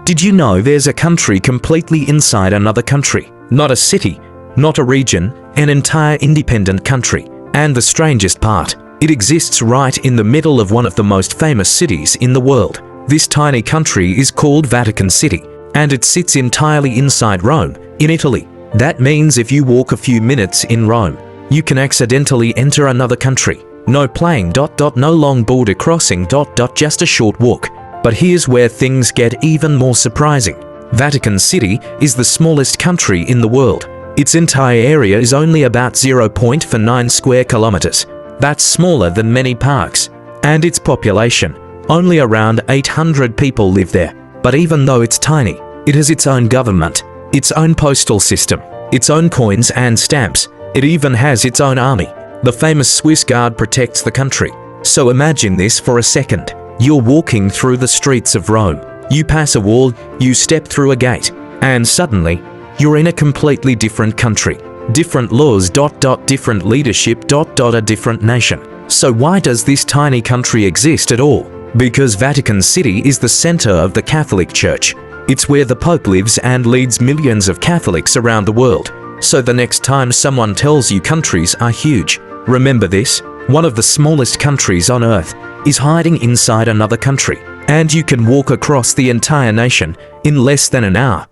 Did you know there's a country completely inside another country? Not a city, not a region, an entire independent country. And the strangest part, it exists right in the middle of one of the most famous cities in the world. This tiny country is called Vatican City, and it sits entirely inside Rome, in Italy. That means if you walk a few minutes in Rome, you can accidentally enter another country. No plane, no long border crossing, just a short walk. But here's where things get even more surprising. Vatican City is the smallest country in the world. Its entire area is only about 0.49 square kilometers. That's smaller than many parks. And its population, only around 800 people live there. But even though it's tiny, it has its own government, its own postal system, its own coins and stamps. It even has its own army. The famous Swiss Guard protects the country. So imagine this for a second. You're walking through the streets of Rome. You pass a wall, you step through a gate, and suddenly, you're in a completely different country. Different laws, different leadership, a different nation. So why does this tiny country exist at all? Because Vatican City is the center of the Catholic Church. It's where the Pope lives and leads millions of Catholics around the world. So the next time someone tells you countries are huge, remember this: one of the smallest countries on earth is hiding inside another country, and you can walk across the entire nation in less than an hour.